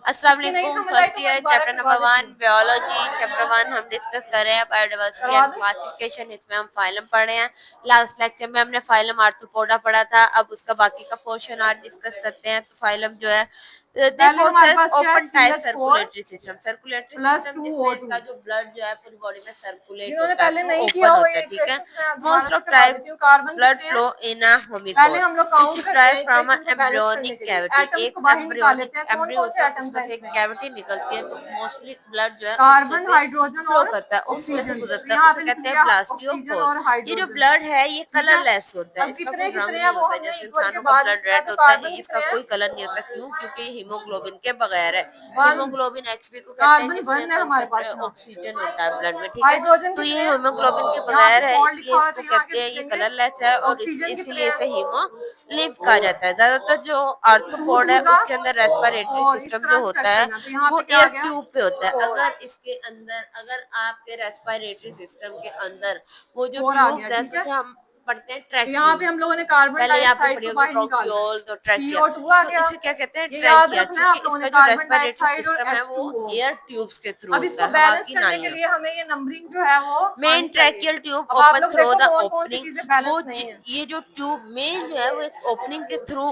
अस्सलाम इसकी नहीं वालेकुम। समझ आई फर्स्ट तो मैं ईयर दोबारा चैप्टर करवा नंबर देती 1 हूँ। बायोलॉजी चैप्टर 1 हम डिस्कस कर रहे हैं बायोडाइवर्सिटी करवा एंड दें। क्लासिफिकेशन। इसमें हम फाइलम पढ़ रहे हैं। लास्ट लेक्चर में हमने फाइलम आर्थ्रोपोडा पढ़ा था। अब उसका बाकी का पोर्शन आज डिस्कस करते हैं। तो फाइलम जो है दे पहले हमारे पोसेस पास क्या है, open type CH4 circulatory system. Circulatory plus system two O जिसमें टू। इसका जो ब्लड जो है पूरी बॉडी में सर्कुलेट जिन्होंने होता है पहले तो नहीं किया ओपन हो होता ये है, ठीक है। इक्वेशंस मैं दोबारा मोस्ट से ऑफ करवा टाइप देती हूँ। कार्बन ब्लड कितने हैं? फ्लो इन अ पहले होमिकॉल हम लोग विच काउंट करते डिराइव हैं फ्रॉम अ इक्वेशन को बैलेंस करने एम्ब्रियोनिक के लिए। कैविटी। एटम्स को एक बाहर निकाल लेते एम्ब्रियोनिक हैं, कौन एम्ब्रियो कौन होता से है, एटम्स उसमें हैं से एक इसमें? कैविटी निकलती है तो मोस्टली ब्लड जो है उसमें कार्बन, से हाइड्रोजन फ्लो और करता है, उसमें से ऑक्सीजन। तो गुजरता है, यहाँ उसे पे लिख कहते हैं लिया ऑक्सीजन ब्लास्टियोकोल। और ये जो हाइड्रोजन। ब्लड है ये ठीक है। कलरलेस होता है, अब इसका कितने कोई कितने रंग हैं नहीं वो होता। हमने जैसे इक्वल के इंसानों का बाद ब्लड लिखना है। रेड तो होता है, कार्बन इसका कितने हैं? कोई कलर नहीं होता। क्यों? क्योंकि ये हीमोग्लोबिन के बगैर है। वन। हीमोग्लोबिन एचबी को कहते हैं, कार्बन जिसमें 1 है हमारे कंसेंट्रेट पास यहाँ। ऑक्सीजन होता है ब्लड में, ठीक है। हाइड्रोजन तो कितने ये हैं? हीमोग्लोबिन के यहाँ पे बगैर है, 4 इसलिए लिखा हुआ है तो इसको यहाँ कहते के हैं लिख ये देंगे। कलरलेस है और ऑक्सीजन कितने इसीलिए हैं? इसे हीमोलिव कहा जाता है। ज्यादातर जो टू आर्थ्रोपोड टू है जा उसके अंदर रेस्पिरेटरी 4, इस सिस्टम तरह जो से होता चेक है करना। तो यहाँ वो पे क्या एयर आ गया? ट्यूब पे होता है। 4। अगर इसके अंदर, अगर आपके रेस्पिरेटरी सिस्टम के अंदर वो जो 4 आ गया, ट्यूब्स हैं ठीक तो है। उसे हम पढ़ते हैं तो यहाँ ट्रैकिंग। पे हम लोगों ने कार्बन पहले आपने डाइऑक्साइड पढ़ी को होगी बाहर निकालना है। ब्रोंकियोल तो ट्रैकिया। CO2 आ तो गया। इसे क्या कहते हैं? ये याद ट्रैकिया, रखना है क्योंकि आप लोगों ने, इसका जो कार्बन रेस्पिरेटरी डाइऑक्साइड और सिस्टम है वो H2O। एयर ट्यूब्स के थ्रू अब होता इसको है, हवा बैलेंस की करने के नालियों। लिए हमें ये नंबरिंग जो है वो मेन आनी चाहिए। ट्रैकियल ट्यूब अब आप ओपन लोग थ्रू देखो द कौन कौन सी ओपनिंग। चीजें बैलेंस नहीं है। ये जो ट्यूब मेन जो है वो एक ओपनिंग के थ्रू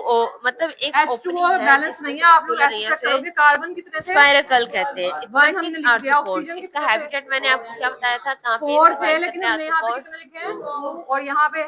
मतलब एक H2O ओपनिंग है बैलेंस जिसमें नहीं है। से आप लोग फुल ऐसे रही चेक है, करोगे। कार्बन कितने थे? स्पाइरकल कहते हैं। 1 एक्वेटिक हमने लिख दिया। आर्थ्रोपोड्स, ऑक्सीजन इसका कितने थे? हैबिटेट मैंने आपको क्या बताया था, कहाँ पे 4 थे, सर्वाइव लेकिन करते हैं हमने यहाँ पे आर्थ्रोपोड्स? कितने लिखे हैं? 2। और यहाँ पे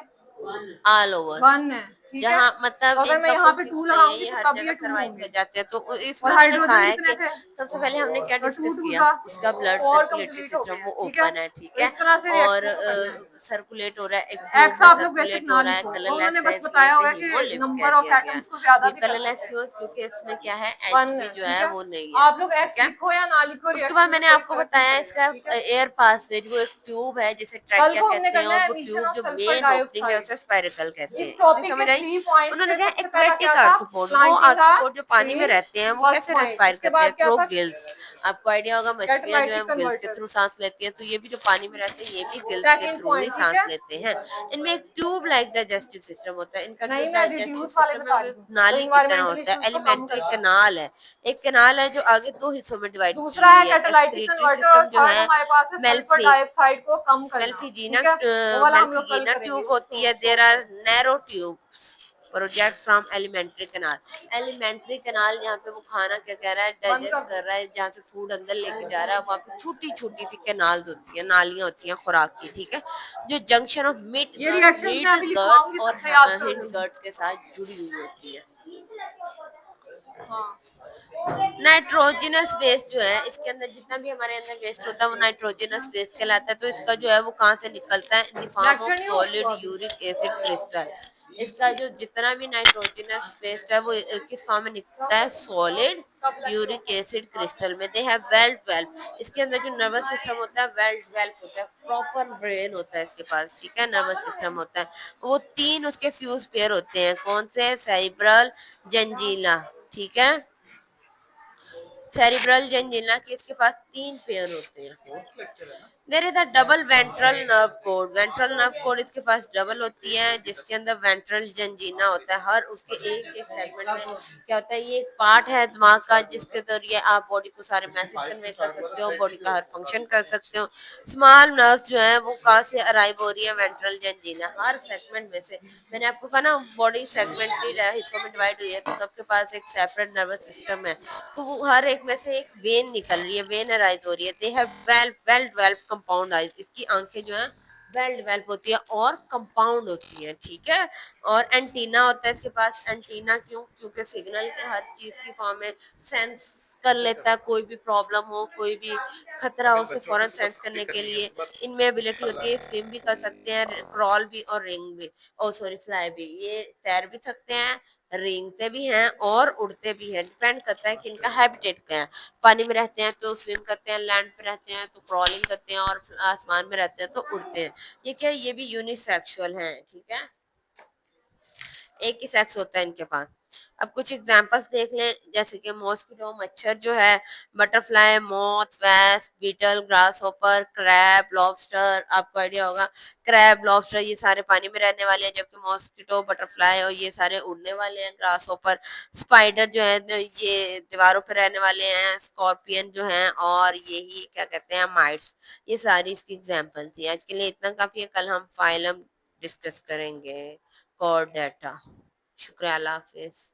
ऑल ओवर। 1 है, ठीक है। जहाँ मतलब तो अगर मैं इनका यहाँ कोई पे 2 फिक्स नहीं है, लगाऊंगी ये तो हर तब ये जगह 2 सरवाइव कर होंगे। जाते हैं। तो इसमें और उन्होंने कहा हाइड्रोजन है कितने कि थे? सबसे पहले हमने क्या तो 2 डिस्कस 2 किया, जा उसका ब्लड 4 सर्कुलेटरी कंप्लीट हो सिस्टम गया, वो ठीक है। ओपन है, ठीक तो है। इस तरह से और रिएक्शन को करना है। सर्कुलेट हो रहा है, एक ट्यूब एक्स में आप लोग बेसिक सर्कुलेट ना हो रहा है, लिखो, तो कलरलेस उन्होंने है, बस इसलिए बताया इसे हुआ है कि हीमोलिव कह नंबर ऑफ दिया गया है। एटम्स को ज्यादा ये भी कर कलरलेस सकते हैं। क्यों? क्योंकि इसमें क्या है, 1 एचबी है, जो ठीक है है। वो नहीं है, आप लोग ठीक एक्स है। लिखो या ना लिखो, उसके बाद रिएक्शन में मैंने कोई आपको फर्क नहीं बताया पड़ेगा, इसका ठीक है। एयर पासवेज, वो एक ट्यूब है जिसे कल ट्रैकिया को हमने कहते हैं, करना और है वो एमिशन ट्यूब ऑफ जो सल्फर मेन ओपनिंग है डाइऑक्साइड। उसे स्पाइरकल कहते इस हैं। नहीं टॉपिक के समझ आई? 3 पॉइंट्स उन्होंने में कहा सबसे पहला एक्वेटिक क्या था? आर्थ्रोपोड, वो प्लांटिंग था। आर्थ्रोपोड जो पानी में 3 रहते हैं वो फर्स्ट कैसे पॉइंट। रेस्पायर उसके करते हैं? बाद क्या थ्रू था? गिल्स। आपको आइडिया होगा मछलियां जो है कैटालाइटिक वो गिल्स के कन्वर्टर। थ्रू सांस लेती हैं, तो ये भी जो पानी में रहते हैं ये भी गिल्स के सेकंड थ्रू ही पॉइंट, ठीक सांस है। लेते हैं। इनमें एक ट्यूब लाइक डाइजेस्टिव सिस्टम होता है। इनका जो नहीं, मैं डाइजेस्टिव रिड्यूस वाले सिस्टम है बता वो रही एक हूँ जो नाली की तरह इन्वायरमेंटल होता है, इश्यूज को कम एलिमेंट्री करता है। कैनाल है। एक कैनाल है जो आगे दो हिस्सों में डिवाइड की दूसरा है हुई है। Catalytic excretory converter. और सिस्टम जो थर्ड है हमारे पास है सल्फर मेल्फी डाइऑक्साइड को कम करना, मेल्फिजीना ठीक है। वो वाला हम लोग कल मेल्फिजीना करेंगे। ट्यूब होती है। There are narrow tubes project from alimentary canal. Alimentary canal, यहाँ पे वो खाना क्या कह रहा है, बंद डाइजेस्ट कर कर दो। रहा है, जहाँ से फूड अंदर लेके जा रहा है, वहाँ पे छोटी छोटी सी कैनाल होती है, नालियां होती हैं खुराक की, ठीक है, जो जंक्शन ऑफ ये रिएक्शंस मिड मैं अभी गर्ट लिखवाऊंगी, और सबसे याद कर हिंड लेंगे। गर्ट के साथ जुड़ी हुई होती है। हाँ। नाइट्रोजनस वेस्ट जो है, इसके अंदर जितना भी हमारे अंदर वेस्ट होता है वो नाइट्रोजनस वेस्ट कहलाता है। तो इसका जो है वो कहाँ से निकलता है? In the form of lecture नहीं सॉलिड हुआ अभी। Uric acid crystal. इसका जो जितना भी नाइट्रोजनस वेस्ट है वो किस फॉर्म में निकलता है? सॉलिड यूरिक एसिड क्रिस्टल में। They have valve valve. इसके अंदर जो नर्वस सिस्टम होता है वेल्व वेल्व होता है, प्रॉपर ब्रेन होता है इसके पास, ठीक है, नर्वस सिस्टम होता है। वो तीन उसके फ्यूज पेयर होते हैं, कौन से? सेरिब्रल, जंजीला, ठीक है। सेरिब्रल जंजीला के इसके पास तीन पेयर होते हैं। There is a double ventral nerve cord. Ventral nerve cord इसके पास डबल होती है, जिसके अंदर वेंट्रल जंजीना होता है। हर उसके एक एक सेगमेंट में क्या होता है, ये एक पार्ट है दिमाग का जिसके जरिए आप बॉडी को सारे मैसेज कन्वे कर सकते हो, बॉडी का हर फंक्शन कर सकते हो। स्मॉल नर्व्स जो है वो कहाँ से अराइव हो रही है? वेंट्रल जंजीना। हर सेगमेंट में से, मैंने आपको कहा ना बॉडी सेगमेंटेड है, हिस्सों में डिवाइड हुई है, तो सबके पास एक सेपरेट नर्वस सिस्टम है। तो वो हर एक में से एक वेन निकल रही है, वेन अराइज हो रही है। They have well developed compound eyes. इसकी आंखें जो है वेल डेवलप होती है और कंपाउंड होती है, ठीक है। और एंटीना होता है इसके पास। एंटीना क्यों? क्योंकि सिग्नल के हर चीज की फॉर्म में सेंस कर लेता है, कोई भी प्रॉब्लम हो, कोई भी खतरा हो, उसे फौरन सेंस करने के लिए इनमें एबिलिटी होती है। स्विम भी कर सकते हैं, क्रॉल भी और रिंग भी, ओ सॉरी फ्लाई भी। ये तैर भी सकते हैं, रेंगते भी हैं और उड़ते भी हैं। डिपेंड करता है कि इनका हैबिटेट क्या है। पानी में रहते हैं तो स्विम करते हैं, लैंड पे रहते हैं तो क्रॉलिंग करते हैं, और आसमान में रहते हैं तो उड़ते हैं। ये क्या है? ये भी यूनिसेक्सुअल हैं, ठीक है, एक ही सेक्स होता है इनके पास। अब कुछ एग्जांपल्स देख लें, जैसे कि मॉस्किटो मच्छर जो है, butterfly, moth, wasp, beetle, grasshopper, crab, lobster, आपको आइडिया होगा क्रैब, लॉबस्टर ये सारे पानी में रहने वाले हैं, जबकि मॉस्किटो, बटरफ्लाई और ये सारे उड़ने वाले हैं, ग्रास होपर, स्पाइडर जो है ये दीवारों पर रहने वाले हैं, स्कॉर्पियन जो हैं और यही क्या कहते हैं माइट्स। ये सारी इसकी एग्जाम्पल थी। आज के लिए इतना काफी है, कल हम फाइलम डिस्कस करेंगे, कोर डाटा। शुक्रिया, अल्लाह हाफिज।